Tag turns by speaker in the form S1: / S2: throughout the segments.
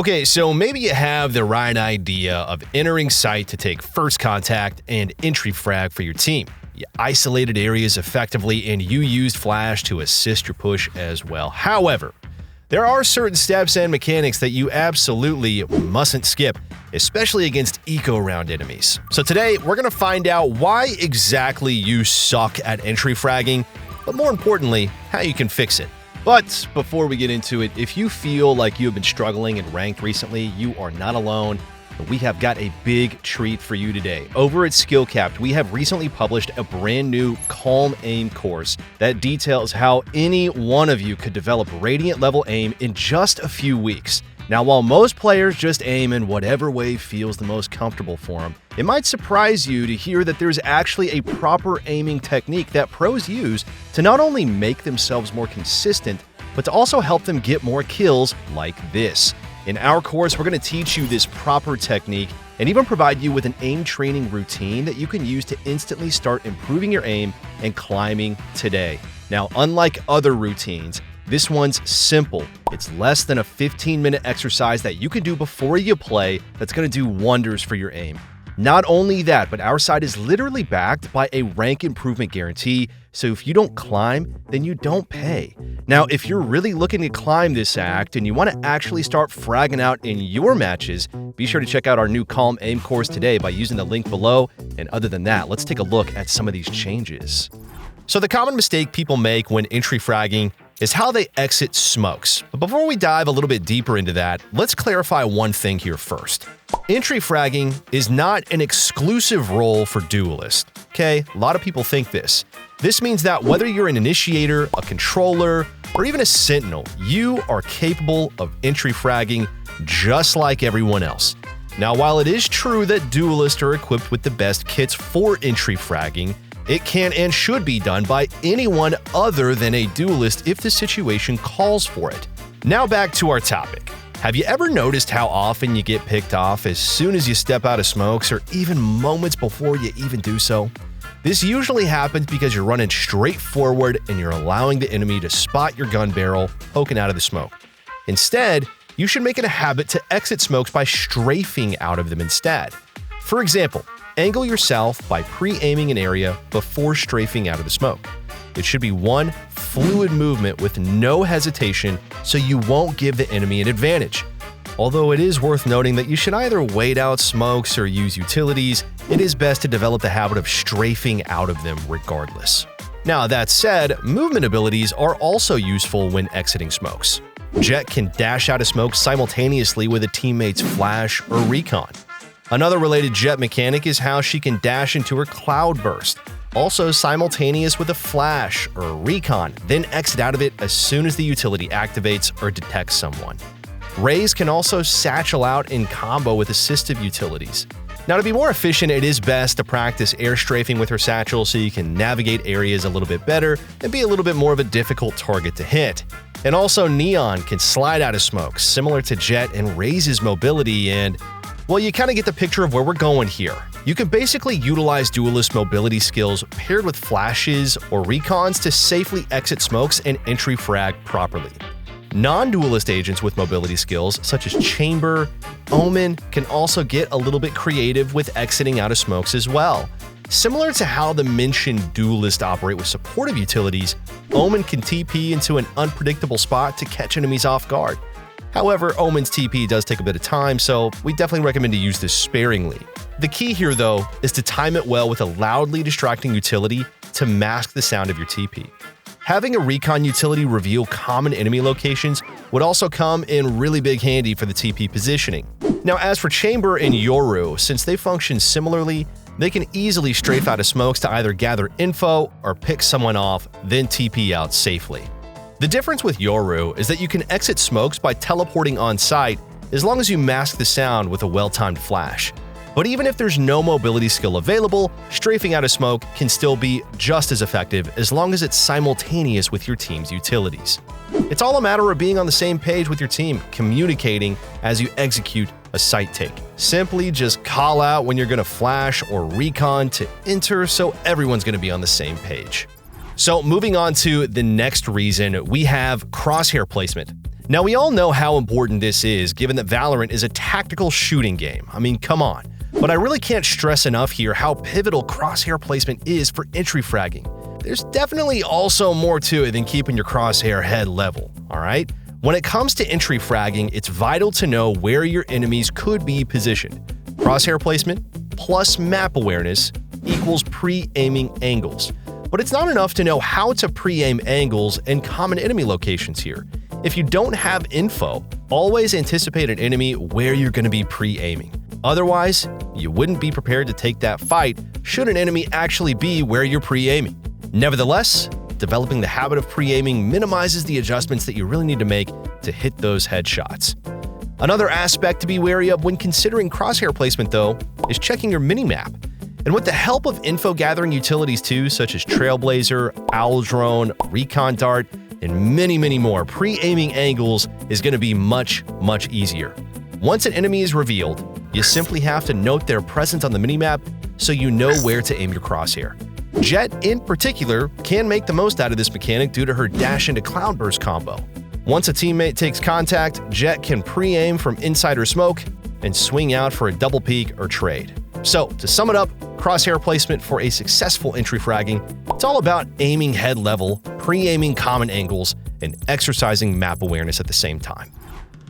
S1: Okay, so maybe you have the right idea of entering site to take first contact and entry frag for your team. You isolated areas effectively and you used flash to assist your push as well. However, there are certain steps and mechanics that you absolutely mustn't skip, especially against eco-round enemies. So today, we're going to find out why exactly you suck at entry fragging, but more importantly, how you can fix it. But before we get into it, if you feel like you have been struggling in ranked recently, you are not alone. We have got a big treat for you today. Over at SkillCapped, we have recently published a brand new Calm Aim course that details how any one of you could develop Radiant level aim in just a few weeks. Now, while most players just aim in whatever way feels the most comfortable for them, it might surprise you to hear that there's actually a proper aiming technique that pros use to not only make themselves more consistent, but to also help them get more kills like this. In our course, we're going to teach you this proper technique and even provide you with an aim training routine that you can use to instantly start improving your aim and climbing today. Now, unlike other routines, this one's simple. It's less than a 15-minute exercise that you can do before you play that's going to do wonders for your aim. Not only that, but our site is literally backed by a rank improvement guarantee, so if you don't climb, then you don't pay. Now, if you're really looking to climb this act and you want to actually start fragging out in your matches, be sure to check out our new Calm Aim course today by using the link below. And other than that, let's take a look at some of these changes. So the common mistake people make when entry fragging is how they exit smokes. But before we dive a little bit deeper into that, let's clarify one thing here first. Entry fragging is not an exclusive role for Duelist. Okay, a lot of people think this. This means that whether you're an initiator, a controller, or even a sentinel, you are capable of entry fragging just like everyone else. Now, while it is true that Duelists are equipped with the best kits for entry fragging, it can and should be done by anyone other than a Duelist if the situation calls for it. Now back to our topic. Have you ever noticed how often you get picked off as soon as you step out of smokes or even moments before you even do so? This usually happens because you're running straight forward and you're allowing the enemy to spot your gun barrel poking out of the smoke. Instead, you should make it a habit to exit smokes by strafing out of them instead. For example, angle yourself by pre-aiming an area before strafing out of the smoke. It should be one fluid movement with no hesitation so you won't give the enemy an advantage. Although it is worth noting that you should either wait out smokes or use utilities, it is best to develop the habit of strafing out of them regardless. Now that said, movement abilities are also useful when exiting smokes. Jet can dash out of smoke simultaneously with a teammate's flash or recon. Another related Jet mechanic is how she can dash into her cloud burst, also simultaneous with a flash or a recon, then exit out of it as soon as the utility activates or detects someone. Raze can also satchel out in combo with assistive utilities. Now, to be more efficient, it is best to practice air strafing with her satchel so you can navigate areas a little bit better and be a little bit more of a difficult target to hit. And also, Neon can slide out of smoke, similar to Jet and Raze's mobility, and well, you kind of get the picture of where we're going here. You can basically utilize Duelist mobility skills paired with flashes or recons to safely exit smokes and entry frag properly. Non-Duelist agents with mobility skills, such as Chamber, Omen, can also get a little bit creative with exiting out of smokes as well. Similar to how the mentioned Duelist operate with supportive utilities, Omen can TP into an unpredictable spot to catch enemies off guard. However, Omen's TP does take a bit of time, so we definitely recommend to use this sparingly. The key here, though, is to time it well with a loudly distracting utility to mask the sound of your TP. Having a recon utility reveal common enemy locations would also come in really big handy for the TP positioning. Now, as for Chamber and Yoru, since they function similarly, they can easily strafe out of smokes to either gather info or pick someone off, then TP out safely. The difference with Yoru is that you can exit smokes by teleporting on site as long as you mask the sound with a well-timed flash. But even if there's no mobility skill available, strafing out of smoke can still be just as effective as long as it's simultaneous with your team's utilities. It's all a matter of being on the same page with your team, communicating as you execute a site take. Simply just call out when you're going to flash or recon to enter so everyone's going to be on the same page. So moving on to the next reason, we have Crosshair Placement. Now, we all know how important this is, given that Valorant is a tactical shooting game. I mean, come on. But I really can't stress enough here how pivotal crosshair placement is for entry fragging. There's definitely also more to it than keeping your crosshair head level, alright? When it comes to entry fragging, it's vital to know where your enemies could be positioned. Crosshair placement plus map awareness equals pre-aiming angles. But it's not enough to know how to pre-aim angles and common enemy locations here. If you don't have info, always anticipate an enemy where you're going to be pre-aiming. Otherwise, you wouldn't be prepared to take that fight should an enemy actually be where you're pre-aiming. Nevertheless, developing the habit of pre-aiming minimizes the adjustments that you really need to make to hit those headshots. Another aspect to be wary of when considering crosshair placement, though, is checking your minimap. And with the help of info-gathering utilities too, such as Trailblazer, Owl Drone, Recon Dart, and many more, pre-aiming angles is going to be much easier. Once an enemy is revealed, you simply have to note their presence on the minimap so you know where to aim your crosshair. Jett, in particular, can make the most out of this mechanic due to her dash into cloudburst combo. Once a teammate takes contact, Jett can pre-aim from inside her smoke and swing out for a double peek or trade. So, to sum it up, crosshair placement for a successful entry fragging, it's all about aiming head level, pre-aiming common angles, and exercising map awareness at the same time.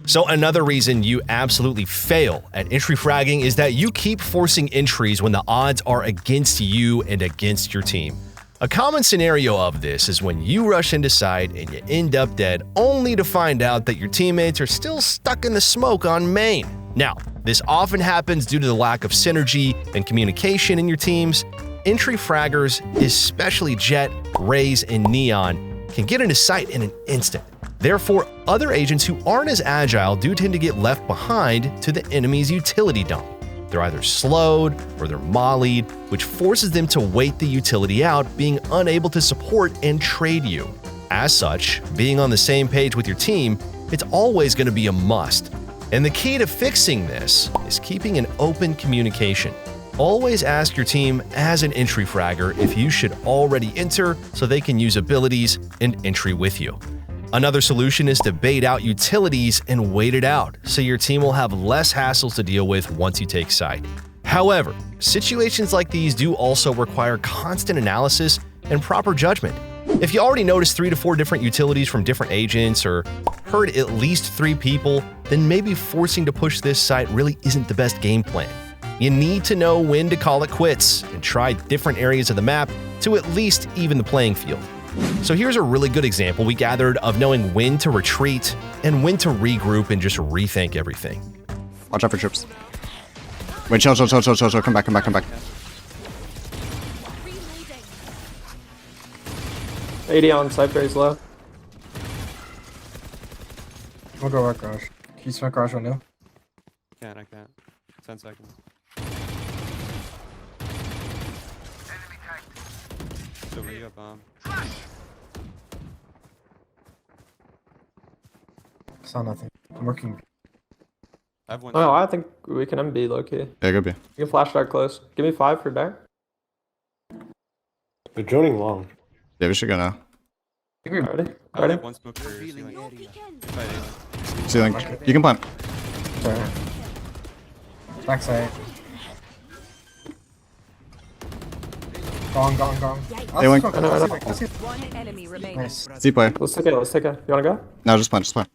S1: So another reason you absolutely fail at entry fragging is that you keep forcing entries when the odds are against you and against your team. A common scenario of this is when you rush into site and you end up dead only to find out that your teammates are still stuck in the smoke on main. Now, this often happens due to the lack of synergy and communication in your teams. Entry fraggers, especially Jett, Raze, and Neon, can get into sight in an instant. Therefore, other agents who aren't as agile do tend to get left behind to the enemy's utility dump. They're either slowed or they're mollied, which forces them to wait the utility out, being unable to support and trade you. As such, being on the same page with your team, it's always going to be a must. And the key to fixing this is keeping an open communication. Always ask your team as an entry fragger if you should already enter so they can use abilities and entry with you. Another solution is to bait out utilities and wait it out, so your team will have less hassles to deal with once you take site. However, situations like these do also require constant analysis and proper judgment. If you already noticed 3 to 4 different utilities from different agents or heard at least 3 people, then maybe forcing to push this site really isn't the best game plan. You need to know when to call it quits and try different areas of the map to at least even the playing field. So here's a really good example we gathered of knowing when to retreat and when to regroup and just rethink everything.
S2: Watch out for trips. Wait, chill. Come back.
S3: AD on site, very slow.
S4: We'll go right garage. Can you smoke garage window?
S5: I can't. 10 seconds. Over you, bomb.
S4: Saw nothing. I'm working.
S5: I have one.
S3: Oh, I think we can MB low key.
S2: Yeah, good be.
S3: You can flash dart close. Give me 5 for dart.
S6: They're droning long.
S2: Yeah, we should go now.
S3: Ready?
S5: I
S3: Ready?
S5: have one smoke for ceiling.
S2: Ceiling. You can plant.
S4: Sorry. Backside. Gone.
S2: They went.
S7: One enemy remaining.
S4: Nice.
S2: Z play.
S3: Let's take it. You wanna go?
S2: No, just plant.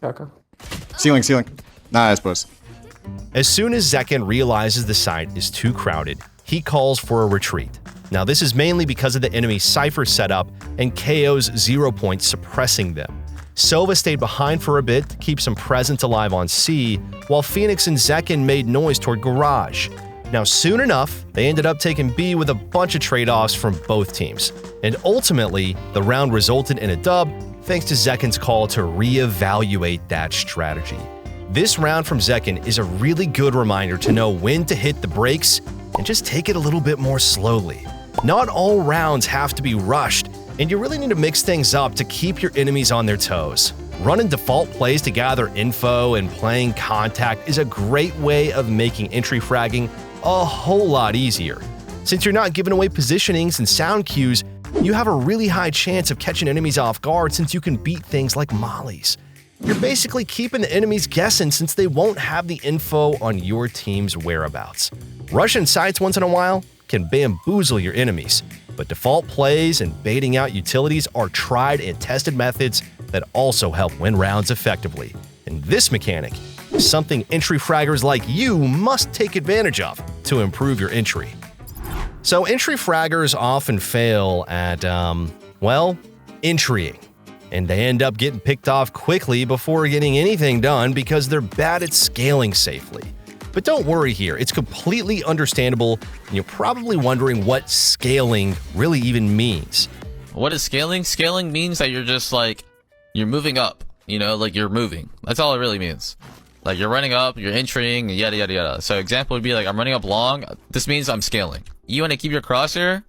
S3: Yeah, okay.
S2: Ceiling. Nice, boys.
S1: As soon as Zekin realizes the site is too crowded, he calls for a retreat. Now, this is mainly because of the enemy's Cypher setup and KO's 0 points suppressing them. Sova stayed behind for a bit to keep some presence alive on C, while Phoenix and Zekin made noise toward Garage. Now, soon enough, they ended up taking B with a bunch of trade-offs from both teams. And ultimately, the round resulted in a dub thanks to Zekin's call to reevaluate that strategy. This round from Zekin is a really good reminder to know when to hit the brakes and just take it a little bit more slowly. Not all rounds have to be rushed, and you really need to mix things up to keep your enemies on their toes. Running default plays to gather info and playing contact is a great way of making entry fragging a whole lot easier. Since you're not giving away positionings and sound cues, you have a really high chance of catching enemies off guard since you can beat things like mollies. You're basically keeping the enemies guessing since they won't have the info on your team's whereabouts. Rushing sites once in a while can bamboozle your enemies, but default plays and baiting out utilities are tried and tested methods that also help win rounds effectively. And this mechanic is something entry fraggers like you must take advantage of to improve your entry. So entry fraggers often fail at, well, entrying. And they end up getting picked off quickly before getting anything done because they're bad at scaling safely. But don't worry here, it's completely understandable, and you're probably wondering what scaling really even means.
S6: What is scaling? Scaling means that you're just like, you're moving up, you know, like you're moving. That's all it really means. Like you're running up, you're entering, yada yada yada. So example would be like, I'm running up long, this means I'm scaling. You want to keep your crosshair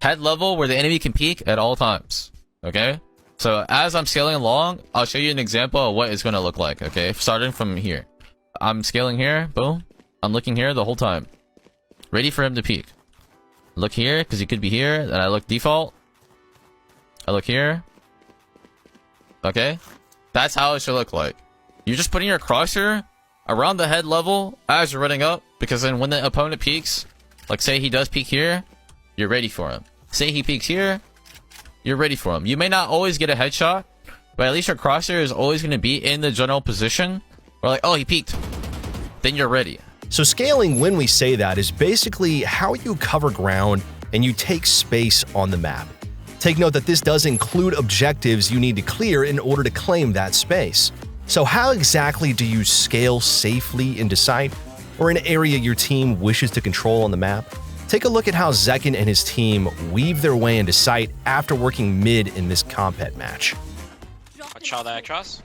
S6: head level where the enemy can peek at all times, okay? So as I'm scaling along, I'll show you an example of what it's going to look like, okay? Starting from here. I'm scaling here, boom. I'm looking here the whole time. Ready for him to peek. Look here, because he could be here. Then I look default. I look here. Okay? That's how it should look like. You're just putting your crosshair around the head level as you're running up, because then when the opponent peeks, like say he does peek here, you're ready for him. Say he peeks here, you're ready for him. You may not always get a headshot, but at least your crosshair is always going to be in the general position. Or like, oh, he peeked. Then you're ready.
S1: So scaling, when we say that, is basically how you cover ground and you take space on the map. Take note that this does include objectives you need to clear in order to claim that space. So how exactly do you scale safely into sight or an area your team wishes to control on the map? Take a look at how Zekin and his team weave their way into sight after working mid in this compet match.
S8: Watch out there, cross.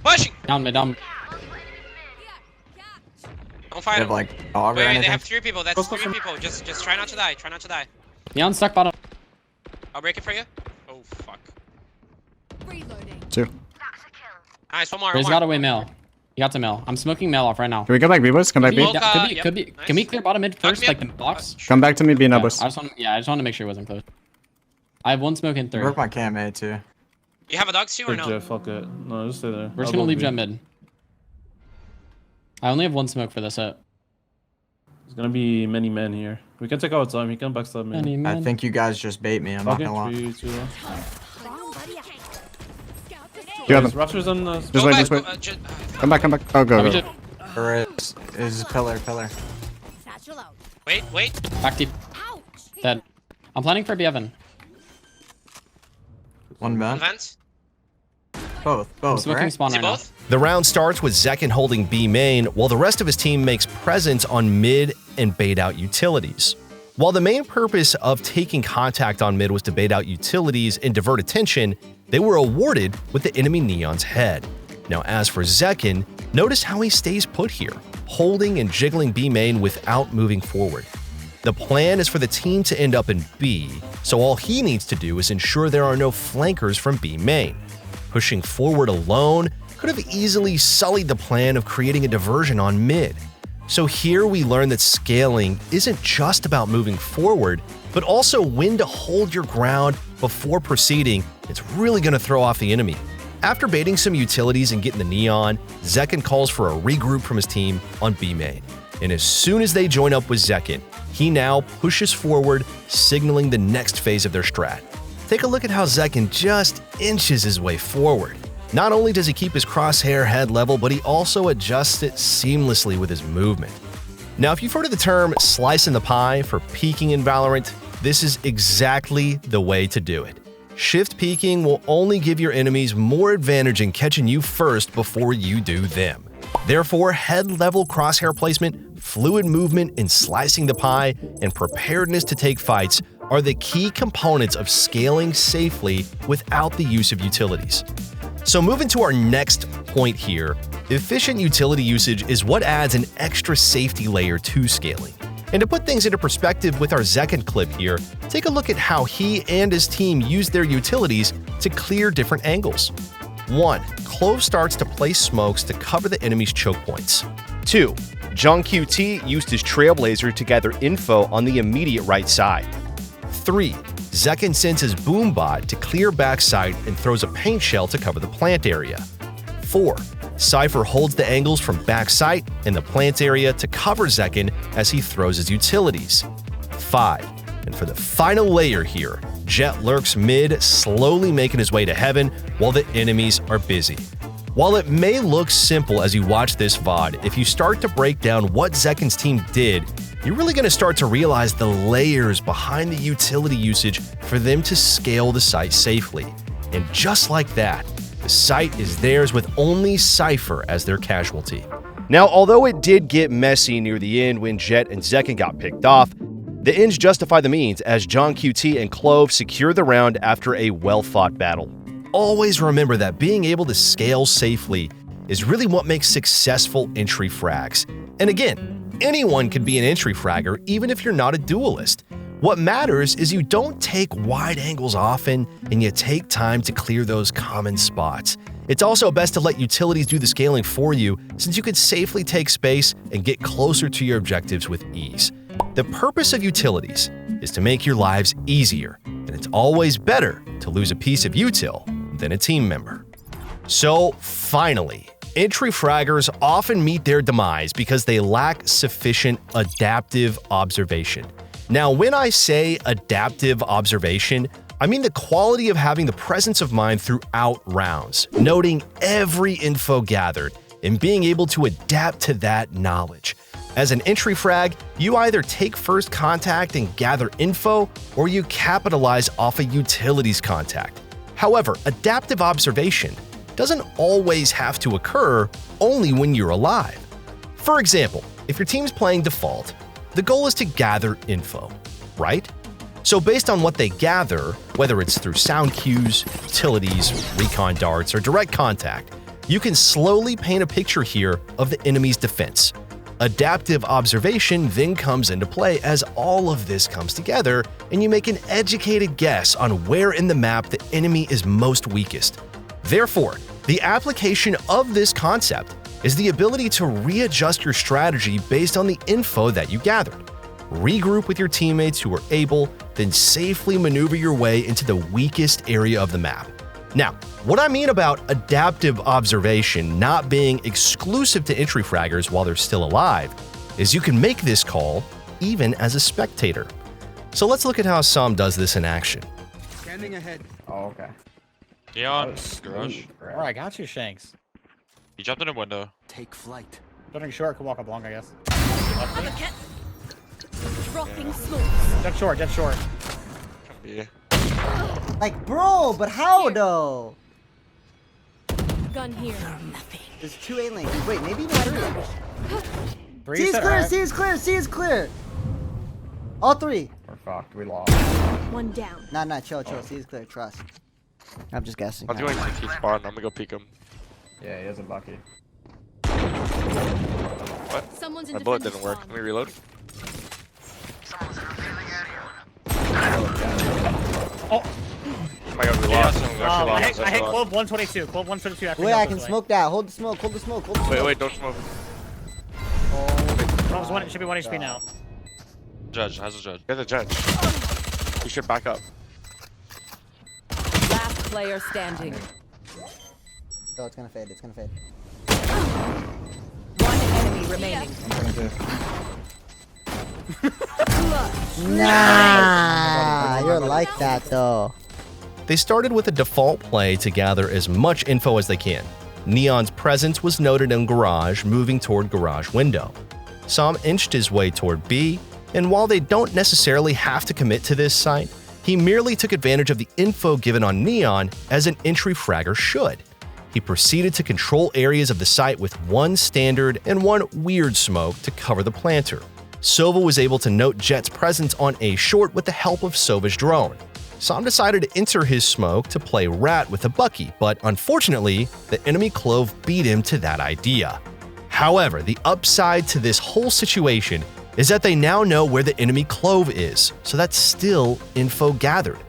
S8: Pushing!
S9: Down mid, down.
S8: Don't fight
S2: They
S8: him.
S2: have like dog or
S8: Wait,
S2: anything.
S8: they have 3 people. That's 3 people. Just try not to die. Try not to die.
S9: Neon stuck bottom.
S8: I'll break it for you. Oh, fuck.
S2: Two.
S8: Nice, one more.
S9: He's got away mail. He got to mail. I'm smoking mail off right now.
S2: Can we come back B, boys? Come back B.
S8: Smoke.
S9: Yeah,
S8: Yep.
S9: could be.
S8: Nice.
S9: Can we clear bottom mid first,
S8: me
S9: like
S8: up.
S9: the box?
S2: Come back to me B, no
S9: Yeah,
S2: boys.
S9: I just want to make sure it wasn't close. I have one smoke in third.
S2: Work my cam A too.
S8: You have a dog too or no?
S10: Fuck it. No, just stay there.
S9: We're just gonna leave jet mid. I only have one smoke for this set.
S10: There's gonna be many men here. We can take our time. He can backstab me.
S9: Any
S2: I
S9: man.
S2: think you guys just bait me. I'm not
S10: Okay,
S2: gonna lie.
S10: 3, 2.
S2: You have
S10: There's
S2: him.
S10: rushers on the.
S2: Just
S8: Go
S2: wait,
S8: back,
S2: just wait.
S8: go,
S2: Come back. Oh, go,
S9: Copy
S2: go.
S9: jet.
S2: Or is pillar.
S8: Wait.
S9: Back deep. Dead. I'm planning for B Evan.
S2: One man.
S8: Vents.
S2: Both,
S9: I'm smoking
S2: right?
S9: spawn
S8: See
S9: right now.
S8: both?
S1: The round starts with Zekin holding B main, while the rest of his team makes presence on mid and bait out utilities. While the main purpose of taking contact on mid was to bait out utilities and divert attention, they were awarded with the enemy Neon's head. Now as for Zekin, notice how he stays put here, holding and jiggling B main without moving forward. The plan is for the team to end up in B, so all he needs to do is ensure there are no flankers from B main. Pushing forward alone could have easily sullied the plan of creating a diversion on mid. So here we learn that scaling isn't just about moving forward, but also when to hold your ground before proceeding. It's really going to throw off the enemy. After baiting some utilities and getting the Neon, Zekin calls for a regroup from his team on B main. And as soon as they join up with Zekin, he now pushes forward, signaling the next phase of their strat. Take a look at how Zekin just inches his way forward. Not only does he keep his crosshair head level, but he also adjusts it seamlessly with his movement. Now, if you've heard of the term slicing the pie for peeking in Valorant, this is exactly the way to do it. Shift peeking will only give your enemies more advantage in catching you first before you do them. Therefore, head level crosshair placement, fluid movement in slicing the pie, and preparedness to take fights are the key components of scaling safely without the use of utilities. So moving to our next point here, efficient utility usage is what adds an extra safety layer to scaling. And to put things into perspective with our Zekin clip here, take a look at how he and his team use their utilities to clear different angles. 1. Clove starts to place smokes to cover the enemy's choke points. 2. Jung QT used his Trailblazer to gather info on the immediate right side. 3. Zekin sends his Boombot to clear backside and throws a paint shell to cover the plant area. 4. Cypher holds the angles from backside in the plant area to cover Zekin as he throws his utilities. 5. And for the final layer here, Jet lurks mid, slowly making his way to heaven while the enemies are busy. While it may look simple as you watch this VOD, if you start to break down what Zekin's team did, you're really going to start to realize the layers behind the utility usage for them to scale the site safely. And just like that, the site is theirs with only Cypher as their casualty. Now, although it did get messy near the end when Jet and Zekin got picked off, the ends justify the means as John QT and Clove secure the round after a well-fought battle. Always remember that being able to scale safely is really what makes successful entry frags. And again, anyone can be an entry fragger even if you're not a duelist. What matters is you don't take wide angles often and you take time to clear those common spots. It's also best to let utilities do the scaling for you since you can safely take space and get closer to your objectives with ease. The purpose of utilities is to make your lives easier, and it's always better to lose a piece of util than a team member. So finally, entry fraggers often meet their demise because they lack sufficient adaptive observation. Now, when I say adaptive observation, I mean the quality of having the presence of mind throughout rounds, noting every info gathered and being able to adapt to that knowledge. As an entry frag, you either take first contact and gather info, or you capitalize off a utilities contact. However, adaptive observation doesn't always have to occur only when you're alive. For example, if your team's playing default, the goal is to gather info, right? So based on what they gather, whether it's through sound cues, utilities, recon darts, or direct contact, you can slowly paint a picture here of the enemy's defense. Adaptive observation then comes into play as all of this comes together and you make an educated guess on where in the map the enemy is most weakest. Therefore, the application of this concept is the ability to readjust your strategy based on the info that you gathered. Regroup with your teammates who are able, then safely maneuver your way into the weakest area of the map. Now, what I mean about adaptive observation not being exclusive to entry fraggers while they're still alive is you can make this call even as a spectator. So let's look at how Sam does this in action.
S2: Standing ahead.
S4: Oh, okay.
S5: Dion,
S4: Garage.
S11: Alright, I got you, Shanks.
S5: he jumped in a window.
S2: Take flight.
S11: Running short, can walk up long, I guess.
S7: Dropping smoke.
S11: Jet short, jet short.
S5: Yeah.
S12: Like, bro, but how though?
S7: Gun here.
S12: There's 2 A lanes. Wait, maybe even 3. C is
S11: Set,
S12: clear,
S11: alright.
S12: C is clear, C is clear. All 3.
S4: We're fucked. We lost.
S7: One down.
S12: Nah, chill. C is clear, trust. I'm just guessing.
S5: I'm going to spawn. I'm gonna go peek him.
S4: Yeah, he has a bucket.
S5: What?
S7: Someone's in
S5: My bullet
S7: defensive
S5: didn't work.
S7: spawn.
S5: Let me reload.
S11: Oh,
S5: Oh my god, we lost. We actually
S11: I
S5: lost.
S11: hit
S5: Actually lost.
S11: Clove 122. Clove 122 after
S12: Wait, I can smoke that. Hold the smoke.
S5: Wait, don't smoke.
S11: Clove's one, it should be 1 HP now.
S5: Judge, how's the judge? Get the judge. We should back up.
S7: Last player standing.
S12: Oh, it's gonna fade.
S7: One enemy remaining.
S12: Nah, you're like that though.
S1: They started with a default play to gather as much info as they can. Neon's presence was noted in Garage, moving toward Garage window. Sam inched his way toward B, and while they don't necessarily have to commit to this site, he merely took advantage of the info given on Neon as an entry fragger should. He proceeded to control areas of the site with one standard and one weird smoke to cover the planter. Sova was able to note Jet's presence on A short with the help of Sova's drone. Sam decided to enter his smoke to play rat with a Bucky, but unfortunately, the enemy Clove beat him to that idea. However, the upside to this whole situation is that they now know where the enemy Clove is, so that's still info gathered.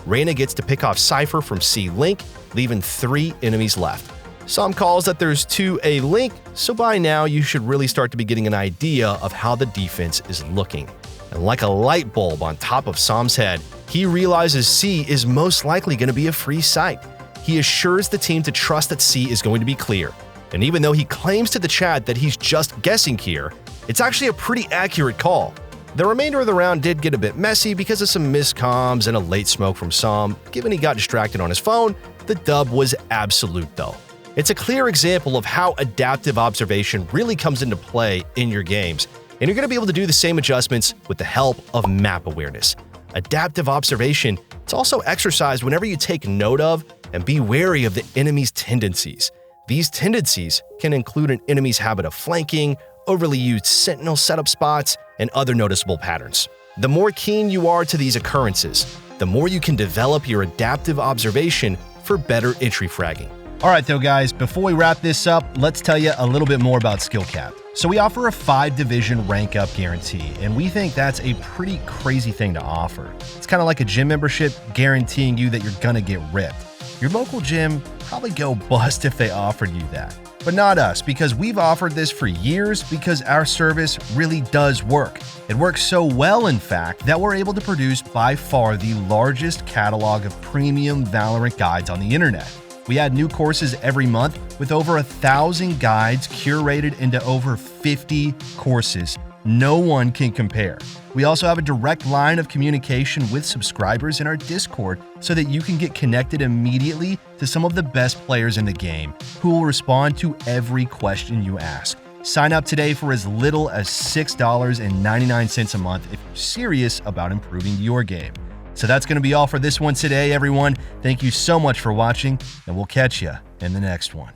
S1: Reyna gets to pick off Cypher from C Link, leaving 3 enemies left. Sam calls that there's 2 A Link, so by now you should really start to be getting an idea of how the defense is looking. And like a light bulb on top of Sam's head, he realizes C is most likely going to be a free site. He he assures the team to trust that C is going to be clear. And even though he claims to the chat that he's just guessing here, it's actually a pretty accurate call. The remainder of the round did get a bit messy because of some miscomms and a late smoke from Som. Given he got distracted on his phone, the dub was absolute though. It's a clear example of how adaptive observation really comes into play in your games, and you're going to be able to do the same adjustments with the help of map awareness. Adaptive observation, it's also exercised whenever you take note of and be wary of the enemy's tendencies. These tendencies can include an enemy's habit of flanking, overly used sentinel setup spots, and other noticeable patterns. The more keen you are to these occurrences, the more you can develop your adaptive observation for better entry fragging.
S13: All right, though, guys, before we wrap this up, let's tell you a little bit more about SkillCapped. So we offer a 5-division rank up guarantee, and we think that's a pretty crazy thing to offer. It's kind of like a gym membership guaranteeing you that you're gonna get ripped. Your local gym probably go bust if they offered you that. But not us, because we've offered this for years because our service really does work. It works so well, in fact, that we're able to produce by far the largest catalog of premium Valorant guides on the internet. We add new courses every month with over 1,000 guides curated into over 50 courses. No one can compare. We also have a direct line of communication with subscribers in our Discord so that you can get connected immediately to some of the best players in the game who will respond to every question you ask. Sign up today for as little as $6.99 a month if you're serious about improving your game. So that's going to be all for this one today, everyone. Thank you so much for watching, and we'll catch you in the next one.